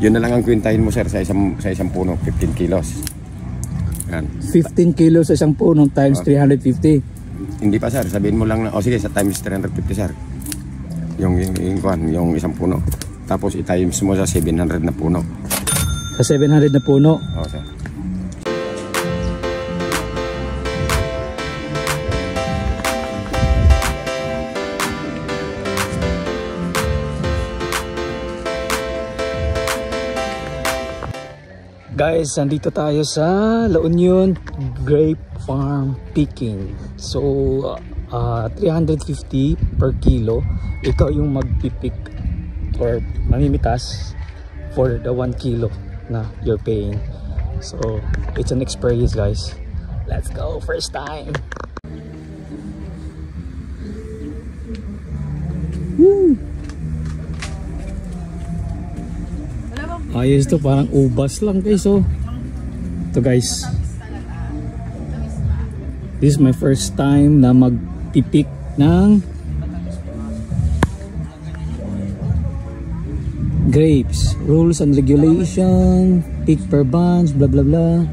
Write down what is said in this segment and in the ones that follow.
Yun na lang ang kwintahin mo sir sa isang puno, 15 kilos. Yan. 15 kilos sa isang puno times 350. Hindi pa sir, sabihin mo lang na, sige sa times 350 sir. Yung isang puno. Tapos i-times mo sa 700 na puno. Sa 700 na puno? Oo sir. Guys, nandito tayo sa La Union Grape Farm Picking. So, 350 per kilo. Ikaw yung magpipick or mamimitas for the 1 kilo na you're paying. So, it's an experience guys. Let's go, first time. Woo! Ayos to, parang ubas lang guys. Oh, ito guys, this is my first time na magpipik ng grapes. Rules and regulation, pick per bunch, blah blah blah.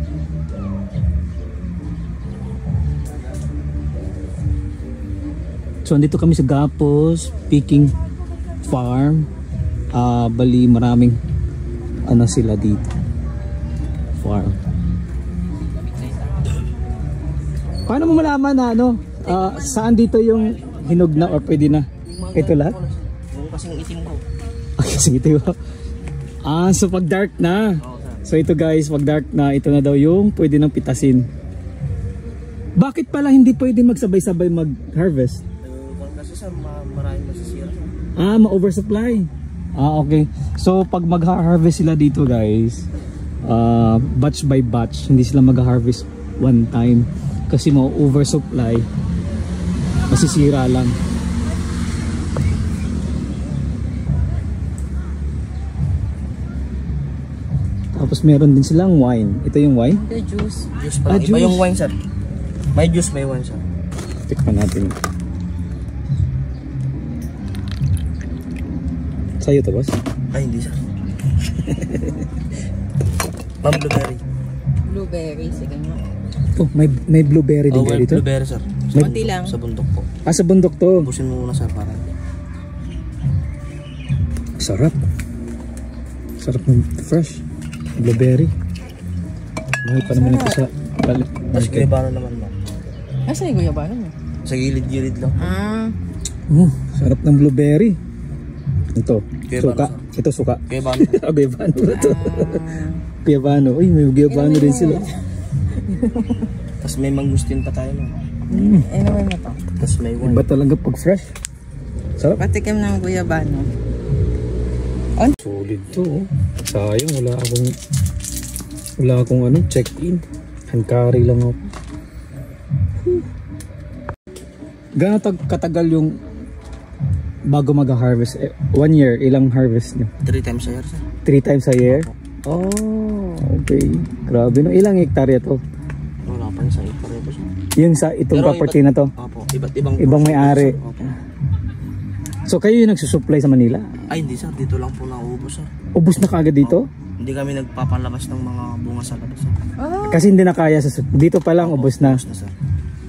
So andito kami sa Gapos Picking Farm. Bali maraming ano sila dito, farm. Paano mo malaman na ano, saan dito yung hinog na or pwede na? Ito lahat? Yung kasing itim ko. Kasing itim ko. So pag dark na. So ito guys, pag dark na, ito na daw yung pwede nang pitasin. Bakit pala hindi pwede magsabay-sabay mag-harvest? Kasi sa maraming masisira. Ma-oversupply. Okay. So pag mag-harvest sila dito guys, batch by batch, hindi sila mag-harvest one time kasi ma-oversupply, masisira lang. Tapos meron din silang wine. Ito yung wine? Ito juice. Juice pa. Iba yung wine sir. May juice, may wine sir. Tikman natin. Sa'yo to boss? Ay hindi sir. Ma'am blueberry. Blueberry, sige nga. Oh, may blueberry din kayo dito? Blueberry sir. Konti lang. Sa bundok po. Sa bundok to? Busin mo muna sir para. Sarap. Sarap ng fresh. Blueberry. Mahal pa naman ito sa Tapos guyabano naman ma'am. Asa yung guyabano mo? Sa gilid-gilid lang. Sarap ng blueberry. Ito, Guyabano, suka. Ito suka. Guyabano. Guyabano ba ito? Guyabano. Uy, may guyabano din sila. Tapos may mangustin pa tayo ma'am. Naman mo to. Tapos may wine. Iba talaga pag fresh. Sarap. Patikim ng guyabano. Solid to. Sayang, wala akong ano, check-in. Hand carry lang ako. Gano'n katagal yung bago mag-harvest? 1 year, ilang harvest nyo? 3 times a year sir. 3 times a year? Oh, okay. Grabe no. Ilang hektarya to? Wala pa sa hektarya po sir. Yung sa itong property na to? Opo, iba't ibang may-ari. Opo. So kayo yung nagsusupply sa Manila? Ay hindi sir, dito lang po nauubos sir. Ubus na kagad dito? Hindi kami nagpapalabas ng mga bunga sa labas sir. Kasi hindi na kaya sa dito pa lang ubos na. Ubos na sir.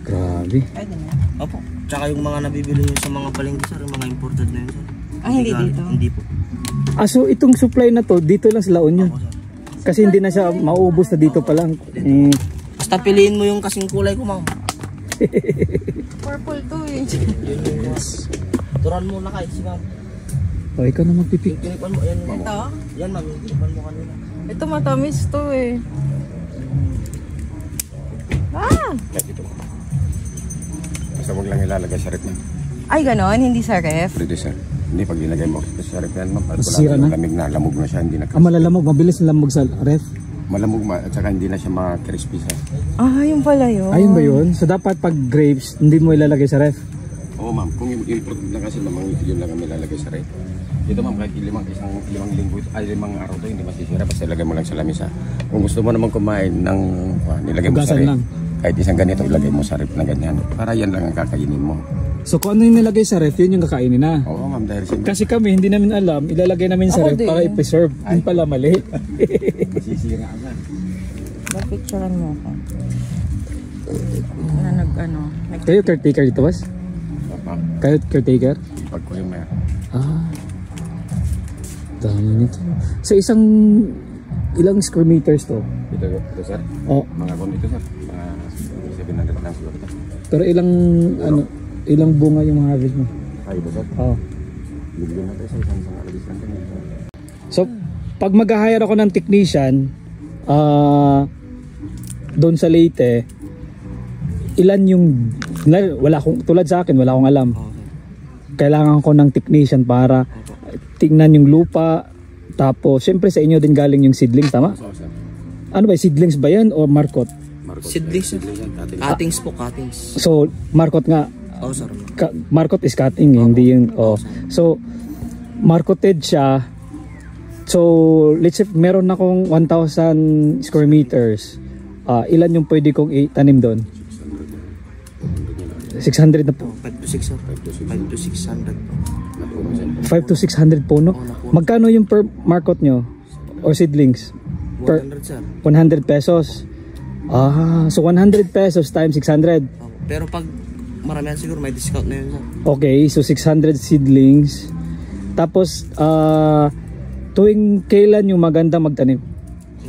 Grabe. Pwede na. Opo. Tsaka yung mga nabibili nyo sa mga palengke sir, yung mga imported na yun sir. Hindi dito? Hindi po. So itong supply na to dito lang sa La Union? Opo, sir. Kasi hindi na siya mauubos na dito pa lang. Basta piliin mo yung kasing kulay ko ma'am. Purple to eh. Yes. Turan mo na kahit si ma'am. O ikaw na magpipik. Tinikman mo, yan ma'am. Ito? Yan ma'am, tinikman mo kanina. Ito matamis to eh. Dito. Basta huwag lang ilalagay sa rep na. Ay ganon, hindi sa ref. Pwede sir. Hindi pag ilagay mo sa rep yan, Masira na? lamig na, lamog na siya, hindi na Malalamog, mabilis na lamog sa ref. malamog at saka hindi na siya ma-crispy sir. Yung pala yun. Ayun ba yun? So dapat pag grapes, hindi mo ilalagay sa ref? Oo ma'am, kung import lang kasi lamang yun lang kami ilalagay sa rep. Dito ma'am, kahit limang linggo, limang araw to hindi masisira, basta ilagay mo lang sa lamisa. Kung gusto mo naman kumain ng nilagay mo sa rep, kahit isang ganito ilagay mo sa rep na ganyan, para yan lang ang kakainin mo. So kung ano yung nilagay sa ref, yun yung kakainin na? Oo ma'am, dahil siyempre Kasi kami, hindi namin alam, ilalagay namin sa Ako ref din. para i-preserve. Yun pala mali. masisira ka na. Napicturean mo ako. Na nag-ano. Kayo caretaker dito, boss? Papa, Kayo caretaker? pag ko yung may Ah. Dami nito. Sa isang, ilang square meters to? ito sir, Oh, mga kon ito sir, mga 700 lang siguro ito. pero ilang bunga yung harvest mo? Ay, ito sir, Oh. bibigyan natin sa isang alagis lang ito. So, pag mag-hire ako ng technician, doon sa Leyte, ilan yung, wala akong, tulad sa akin, wala akong alam. Kailangan ko ng technician para tingnan yung lupa, tapos, siyempre sa inyo din galing yung seedlings, tama? So sir, Ano ba, seedlings ba yan o markot? Marcos, Seedlings, sir. yan, atin. Cuttings po, cuttings. So, markot nga, Oo, sir. markot is cutting, hindi yung, oh. So, markoted siya. So, let's say, meron akong 1,000 square meters. Ilan yung pwede kong itanim doon? 600 na po. 5 to 6, sir. 5 to 600 po. 5 to 600 puno. Magkano yung per markot nyo? Or seedlings? 100, sir. 100 pesos. So 100 pesos times 600. Pero pag maramihan siguro, may discount na yun, sir. Okay, so 600 seedlings. Tapos, tuwing kailan yung maganda magtanim?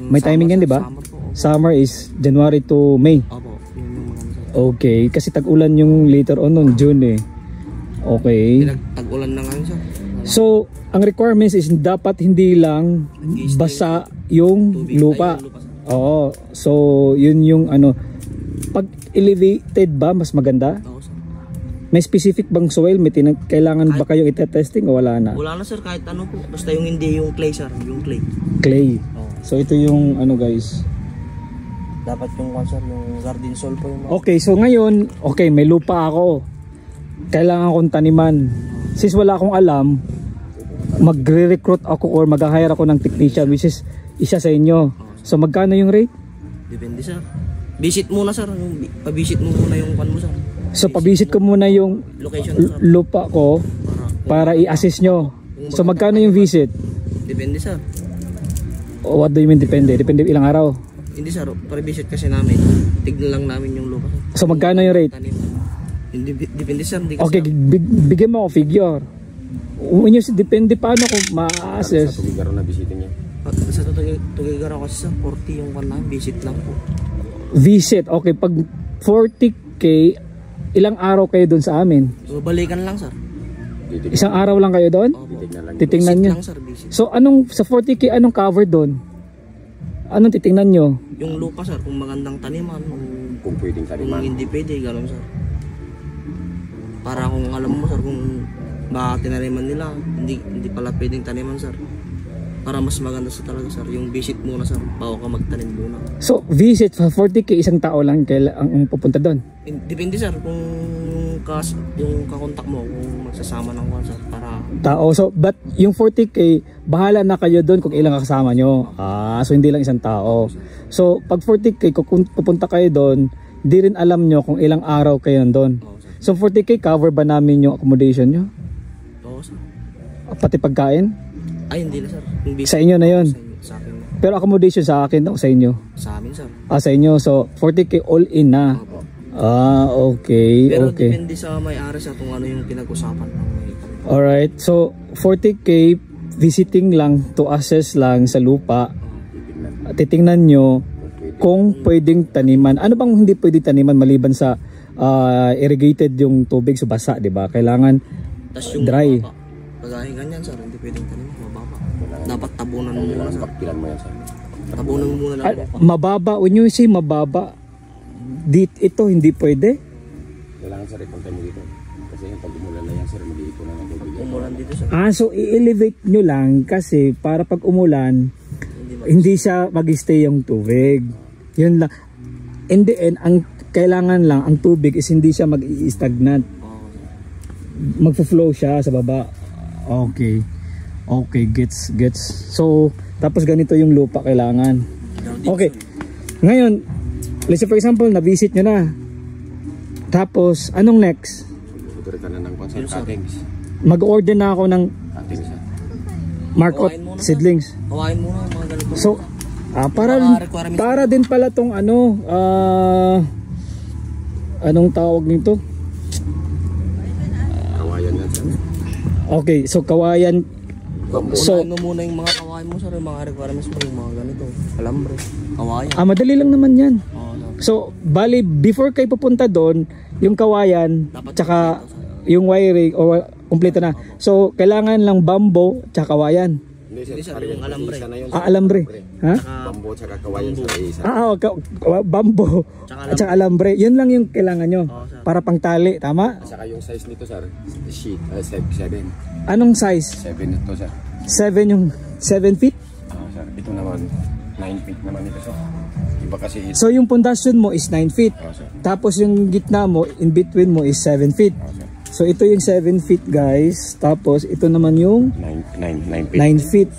May timing yan, di ba? Summer po. Summer is January to May. Opo, yun yung mga, sir. Okay, kasi tag-ulan yung later on nun, June eh. Okay. Tag-ulan na ngayon, sir. So, ang requirements is dapat hindi lang basa yung Tubig. lupa. Ay, yung lupa, sir. Oo. So, yun yung ano. Pag elevated ba, mas maganda? Oo, sir. May specific bang soil? May kailangan ba kayong itetesting o wala na? Wala na, sir, kahit ano po. Basta yung hindi yung clay, sir. Yung clay. Clay. Oo. So, ito yung ano guys. Dapat yung, sir, yung garden soil po yung Okay, so ngayon, okay, may lupa ako. Kailangan kong taniman. Since wala akong alam, magre-recruit ako or mag-hire ako ng technician, which is isa sa inyo. So, magkano yung rate? Depende, sir. Visit muna, sir. Pa-visit mo muna yung pan mo, sir. So, pabisit ko muna yung Location, sir. lupa ko para i-assist nyo. So, magkano yung visit? Depende, sir. O, what do you mean depende? Depende ilang araw. Hindi, sir. Pa-visit kasi namin. Tignan lang namin yung lupa, sir. So, magkano yung rate? Tanim. Hindi, depende, sir. Hindi kasi, Okay, bigyan mo ako figure. When you say depende, paano ko Sa ma-assess? tubig na bisitin niya. Sa Tugigaraw kasi, sir, 40 yung pan namin. Visit lang po. Visit, okay, pag 40k, ilang araw kayo doon sa amin? So, balikan lang, sir. Titignan, Isang araw lang kayo doon? Opo. titignan lang. Titingnan Visit nyo. lang, sir. Visit. So, sa 40k, anong cover doon? Anong titingnan nyo? Yung lupa, sir, kung magandang taniman, Kung pwedeng kung taniman. hindi pwede, gano'n, sir. Para kung alam mo, sir, kung baka tinaniman nila, hindi pala pwedeng taniman, sir. Para mas maganda sa talaga, sir. Yung visit muna, sir, bago ka magtanim muna. So, visit, 40k, isang tao lang ang pupunta doon. Depende, sir, kung yung kakontak mo, kung magsasama ng one, sir, para Tao. So, but yung 40k, bahala na kayo doon kung ilang kasama nyo. So hindi lang isang tao. So, pag 40k, kung pupunta kayo doon, di rin alam nyo kung ilang araw kayo doon. Oo, sir. So, 40k, cover ba namin yung accommodation nyo? Oo, sir. Pati pagkain? Ay, hindi na, sir. Yung visit Sa inyo na yun. sa akin, Pero accommodation sa akin o sa inyo? sa amin, sir. Sa inyo. So, 40k all in na. Opo. Okay. Pero Okay. depende sa may-ari, sir, kung ano yung pinag-usapan ng may. Alright. So, 40k visiting lang to assess lang sa lupa. Titingnan nyo kung pwedeng taniman. Ano bang hindi pwedeng taniman maliban sa irrigated yung tubig sa basa, di ba? Kailangan Tas yung dry. mababa. Pagkain ganyan, sir, hindi pwedeng tanim. Mababa. Dapat tabunan mo muna, sir. Bakpilan mo yan sa amin. Tabunan mo muna ng lupa. Mababa. When you say mababa, ito hindi pwede. Kailangan sir, ipunta mo dito. Kasi yung pag umulan na yan sir, mag-iipon na ng tubig. Umulan dito, sir. So i-elevate nyo lang kasi para pag umulan, hindi siya mag-stay yung tubig. Yun lang. In the end, ang kailangan lang, ang tubig is hindi siya mag-i-stagnant. Magfo-flow siya sa baba. Okay. Okay, gets. So, tapos ganito yung lupa kailangan. Okay. Ngayon, let's say for example, na-visit nyo na. Tapos, anong next? Tutoritan na ng concert cuttings. mag-order na ako ng Ating sir. Marcot Kawain muna, sir. seedlings. Kawain muna yung mga ganito. So, para Mga requirements. para din pala tong ano, anong tawag nito? Kawayan yan sir. Okay, so kawayan. So, Unahin mo muna yung mga kawain mo, sir. Yung mga requirements mo, yung mga ganito. Alambre, kawayan. madali lang naman yan. Oo, sir. So, bali, before kayo pupunta doon, yung kawayan, Dapat tsaka yung wiring, o kumpleto na. So, kailangan lang bamboo, tsaka kawayan. Hindi Hindi, sir, parang yung alambre. isa na yun, Alambre. Ha? Bambo tsaka kawayan sa isa. Bamboo, Tsaka at tsaka alambre. Yun lang yung kailangan nyo. Oo, sir. Para pang tali, tama? Saka yung size nito sir, sheet, 7. Anong size? 7 ito sir. 7 yung 7 feet? Sir, ito naman 9 feet naman ito sir. Iba kasi ito. So, yung pundasyon mo is 9 feet. Sir. Tapos yung gitna mo, in between mo is 7 feet. Sir. So, ito yung 7 feet guys. Tapos, ito naman yung 9 feet. 9 feet.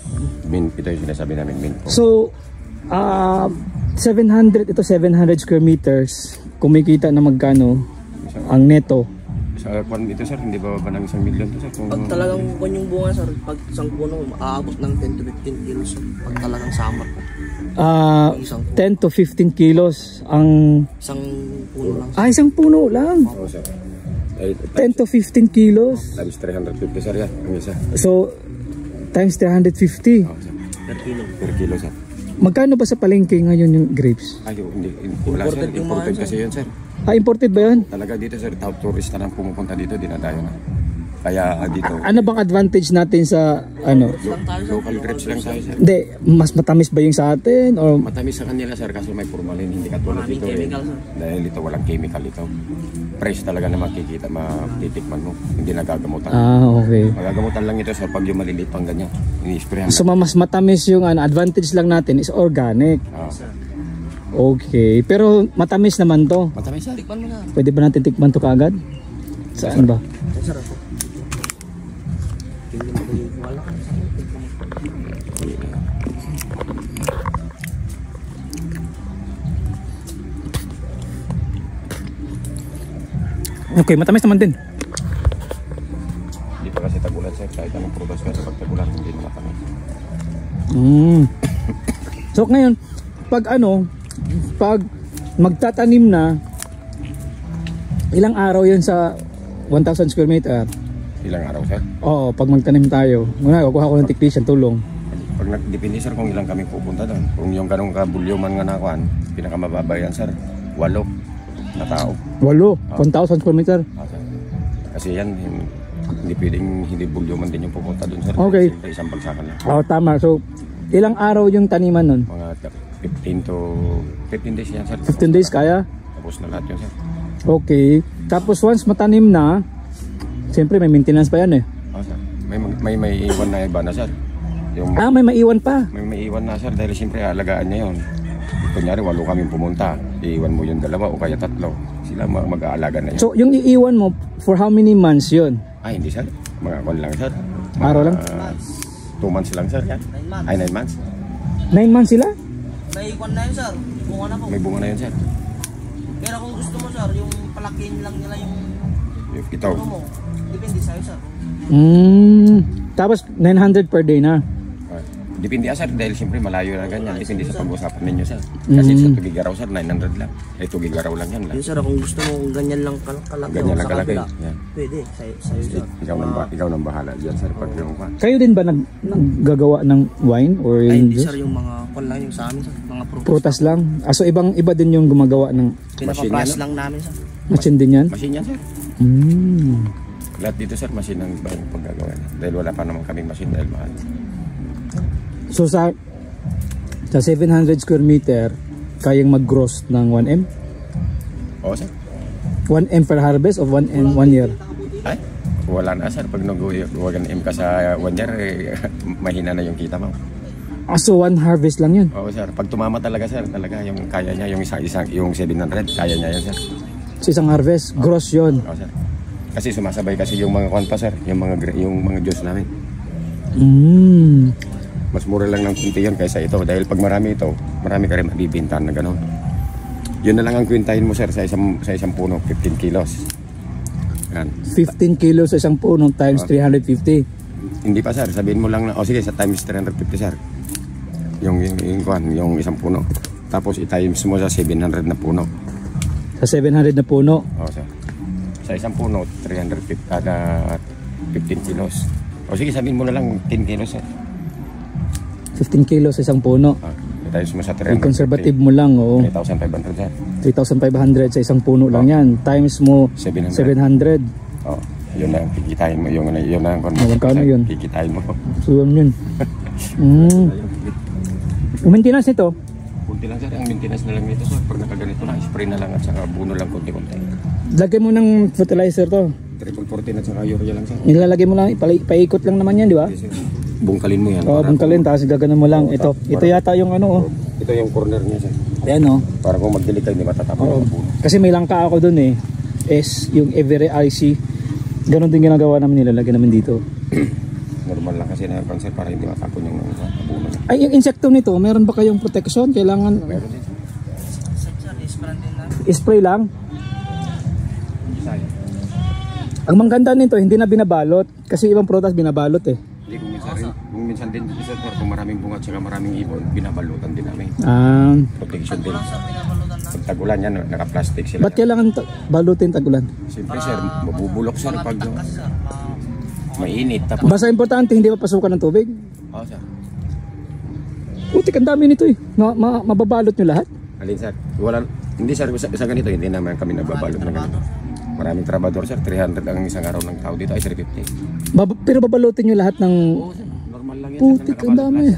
Ito yung sinasabi namin min po. So, 700 square meters. Kumikita na magkano ang neto. Sa kwan dito sir, hindi ba ng 1 million to sir? Kung Pag talagang kung yung bunga, sir, pag isang puno, aabot ng 10 to 15 kilos, sir. Pag talagang summer po. 10 to 15 kilos ang Isang puno lang, sir. isang puno lang. Oo sir. 10 to 15 kilos. Times 350 sir yan, ang isa. So, times 350. Oo sir. Per kilo. Per kilo sir. Magkano ba sa palengke ngayon yung grapes? Ayo, hindi. Wala sir, Imported yung mga imported yan, kasi yun sir. Imported ba yun? Talaga dito sir, top tourist na lang pumupunta dito, dinadayo na. Kaya dito, Ano bang advantage natin sa ano? Lang tayo, sir. local grapes lang tayo sir. Hindi, mas matamis ba yung sa atin? Or Matamis sa kanila sir, kaso may formalin, hindi katulad Maraming dito chemical, sir. Dahil ito walang chemical ito. Fresh talaga na makikita, matitikman mo. Hindi nagagamutan. okay. Magagamutan lang ito sir pag yung maliliit pang ganyan. Ini-sprayan. So mas matamis yung advantage lang natin is organic. Okay, pero matamis naman to. Matamis sir. Tikman mo na. Pwede ba natin tikman to kaagad? Saan ba? Sir, ako. Tingnan mo ba yung wala ka? Okay, matamis naman din. Hindi pa kasi tagulan sir, kahit anong prutas pero pag tagulan hindi na matamis. So ngayon, pag magtatanim na, ilang araw yun sa 1,000 square meter? Ilang araw sir? Oo, pag magtanim tayo. Muna, kukuha ko ng technician, tulong. Pag depende sir kung ilang kami pupunta doon. Kung yung ganong kabulyoman nga nakuan, pinakamababa yan sir, 8 na tao. 1,000 square meter. Sir. Kasi yan, hindi pwedeng hindi bulyoman din yung pupunta doon sir. Okay. Siyempre isang bagsakan lang. Oo, tama. So, ilang araw yung taniman nun? Mga 15 days yan sir. 15 days kaya? Tapos na lahat yun sir. Okay. Tapos once matanim na, siyempre may maintenance pa yan eh. Sir. May iwan na iba na sir. Yung May maiwan pa. may iwan na sir dahil siyempre alagaan niya yun. Kunyari 8 kami pumunta, iiwan mo yung 2 o kaya 3. Sila mag-aalaga na yun. So, yung iiwan mo, for how many months yun? Ay hindi sir, mga kon lang sir. Araw lang? 2 months lang sir yan. 9 months. Ay 9 months. 9 months sila? May ikon na yun, sir. Bunga na po. May bunga na yun sir. Pero kung gusto mo, sir, yung palakin lang nila yung Ito. ano mo. Depende sa'yo, sir. Tapos 900 per day na. Depende sir dahil siyempre malayo na ganyan. Depende sa pag-usapan ninyo sir. Kasi sa Tugigaraw sir 900 lang. Tugigaraw lang yan lang. Yun, sir, kung gusto mo kung ganyan lang kalaki Ganyan o lang sa kalaki. kabila, Yan. pwede. Sa'yo, sir. Ikaw nang bahala diyan sir pag yung kwan. Kayo din ba naggagawa ng wine or Ay, yung hindi, juice? sir, yung mga kwan lang yung sa amin, sir. Mga prutas. Prutas lang? So iba din yung gumagawa ng Pinapapras Machine yan, lang namin, sir. machine din yan? Machine yan sir. Lahat dito sir machine ang paggagawa niya. Dahil wala pa naman kaming machine dahil mahal. So sa 700 square meter, kayang mag-gross ng 1M? Oo sir. 1M per harvest of 1M 1 year? Ay, wala na sir. Pag nag-wagan M ka sa 1 year, mahina na yung kita mo. So 1 harvest lang yun? Oo sir. Pag tumama talaga sir, talaga yung kaya niya, yung yung 700, kaya niya yan sir. So isang harvest, gross yun? Oo sir. Kasi sumasabay kasi yung mga kwan pa sir, yung mga juice namin. Mas mura lang ng kunti yun kaysa ito. Dahil pag marami ito, marami ka rin mabibintahan na gano'n. Yun na lang ang kwintahin mo sir sa isang puno, 15 kilos. Yan. 15 kilos sa isang puno times 350. Hindi pa sir, sabihin mo lang na, sige sa times 350 sir. Yung isang puno. Tapos i-times mo sa 700 na puno. Sa 700 na puno. Sir. Sa isang puno, 350 kada 15 kilos. Sige, sabihin mo na lang 10 kilos sir. 15 kilos sa isang puno. I-times mo sa 350. I-conservative mo lang, oo. 3,500 sir. 3,500 sa isang puno lang yan. Times mo 700. 700. Yun lang, kikitain mo. Yun lang. Magkano yun? Kikitain mo. So yun. Maintenance nito? Kunti lang sir, ang maintenance na lang nito sir. Pag nakaganito na, spray na lang at saka buno lang kunti-kunti. Lagyan mo ng fertilizer to. Triple 14 at saka urea lang sir. Nilalagay mo lang, paikot lang naman yan, di ba? Yes, sir. Bungkalin mo yan. Oo, bungkalin, tapos gaganon mo lang. Ito yata yung ano, oh. Ito yung corner niya sir. Ayan, oh. Para kung magdilig kayo, hindi matatapon Oo. yung buno. Kasi may langka ako dun eh. S, yung Every IC. Ganon din ginagawa namin, nilalagyan namin dito. Normal lang kasi na yung sir para hindi matapon yung buno. Ay, yung insekto nito, meron ba kayong protection? Kailangan Meron din sir. spray lang? Ang maganda nito, hindi na binabalot. Kasi ibang prutas binabalot eh. Hindi, kung minsan din sir, kung maraming bunga at saka maraming ibon, binabalutan din namin. Protection din. Pag tagulan yan, naka-plastic sila. Ba't kailangan balutin tagulan? Siyempre sir, mabubulok sir pag mainit. Tapos, Basta importante, hindi mapasukan ng tubig. sir. Putik, ang dami nito eh. Mababalot nyo lahat? Alin sir? Hindi sir, sa ganito, hindi naman kami nagbabalot ng ganito. Maraming trabador sir, 300 ang isang araw ng tao dito ay 350. Pero babalutin nyo lahat ng... Normal lang yan. Putik, ang dami.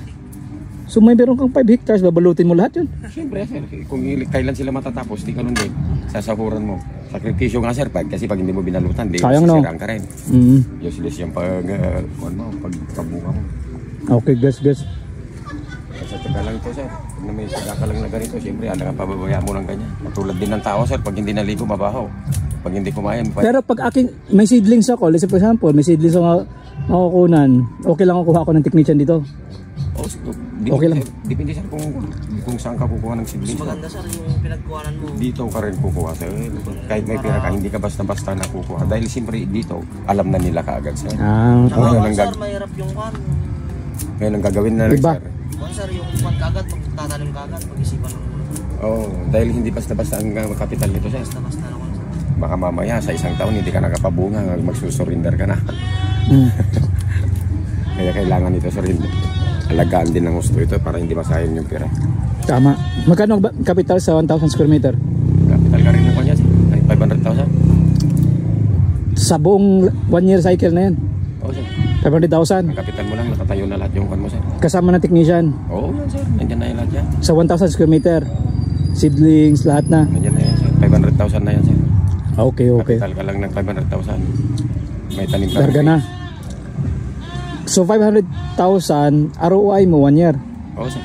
So may meron kang 5 hectares, babalutin mo lahat yun? Siyempre sir, kung kailan sila matatapos, di ka nun din. Sasahuran mo. Sakripisyo nga sir, kasi pag hindi mo binalutan, di sayang, no? sisiraan ka rin. Useless yung pagkabunga mo. Okay, guys. Sa taga lang ito sir, pag may saga ka lang na ganito, siyempre alam ka pababaya mo ng ganyan. Katulad din ng tao sir, pag hindi naligo, mabaho. Pag hindi kumain, Pero pag may seedlings ako, let's say for example, may seedlings ako makukunan, okay lang ako kuha ako ng technician dito? okay lang. Depende sir kung saan ka kukuha ng seedlings. Maganda sir yung pinagkuhanan mo. Dito ka rin kukuha sir. Kahit may pera ka, hindi ka basta-basta na kukuha. Dahil siyempre dito, alam na nila kaagad sir. Sir, mahirap yung kwan. Ngayon ang gagawin na lang Iba. sir. Sir, yung kwan kagad, magtatanim kagad, pag-isipan mo. Dahil hindi basta-basta ang kapital nito sir. Basta na kwan. Baka mamaya sa isang taon hindi ka nakapabunga, magsusurinder ka na. Kaya kailangan ito sir, alagaan din ng gusto ito para hindi masayang yung pera. Tama. Magkano ba capital sa 1,000 square meter? Capital ka rin mo niya, kahit 500,000. Sa buong 1 year cycle na yan? Oo sir. 500,000? Ang capital mo lang, nakatayo na lahat yung kan mo sir. Kasama ng technician? Oo yan sir, nandiyan na yung lahat yan. Sa 1,000 square meter? Seedlings, lahat na? Nandiyan na yan sir, 500,000 na yan sir. Okay. Capital ka lang ng 500,000. May tanim ka. Larga na. So 500,000 ROI mo 1 year? Oo sir.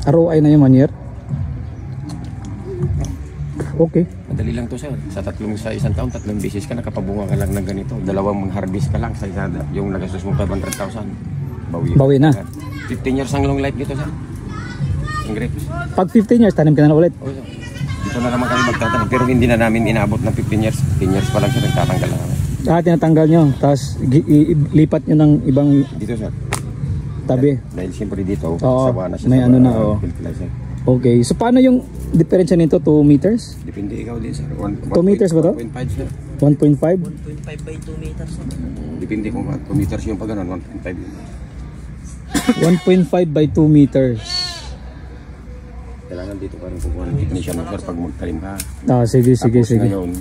ROI na yung 1 year? Okay. Madali lang to sir. Sa isang taon, 3 beses ka nakapabunga ka lang ng ganito. 2 harvest ka lang sa isa. Yung nagastos mo 500,000. Bawi na. 15 years ang long life dito sir. Ang grapes. Pag 15 years, tanim ka na ulit? Oo sir. Dito na naman kami magtatanim. Pero hindi na namin inaabot ng 15 years. 10 years pa lang sir, nagtatanggal lang kami. Tinatanggal nyo, tapos lipat nyo ng ibang Dito sir. tabi. Dahil siyempre dito, Oo, sawa na siya may sa ano na, oo. fertilizer. Okay, so paano yung diferensya nito? 2 meters? Depende ikaw din sir. 2 meters ba to? 1.5 sir. 1.5? 1.5 by 2 meters. Depende kung 2 meters yung pag ganun, 1.5. 1.5 by 2 meters. Kailangan dito pa rin kukuha ng technician mo sir pag magtalim ka. Sige. Tapos ngayon,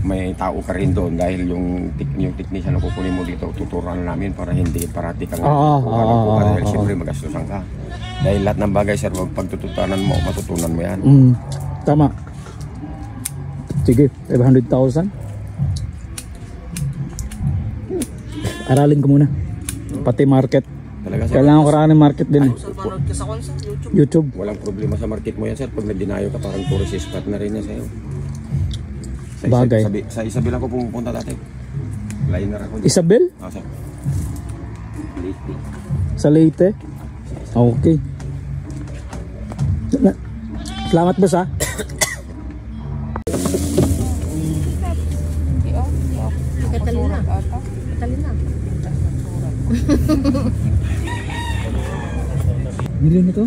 may tao ka rin doon dahil yung technician na kukunin mo dito, tuturuan namin para hindi parati kang kukuha dahil siyempre magastusan ka. Dahil lahat ng bagay sir, pagtututunan mo, matutunan mo yan. Tama. Sige, 500,000. Aralin ko muna. Pati market. Talaga sir. Kailangan ko ng market din. Sir, panood ka sa kwan sir, YouTube. YouTube. Walang problema sa market mo yan sir. Pag nagdinayo ka, parang tourist spot na rin yan sa'yo. Bagay. Sa Isabel ako pumupunta dati. Liner ako. Isabel? Sir. Sa Leyte? Okay. Salamat boss ha. Milyon na to?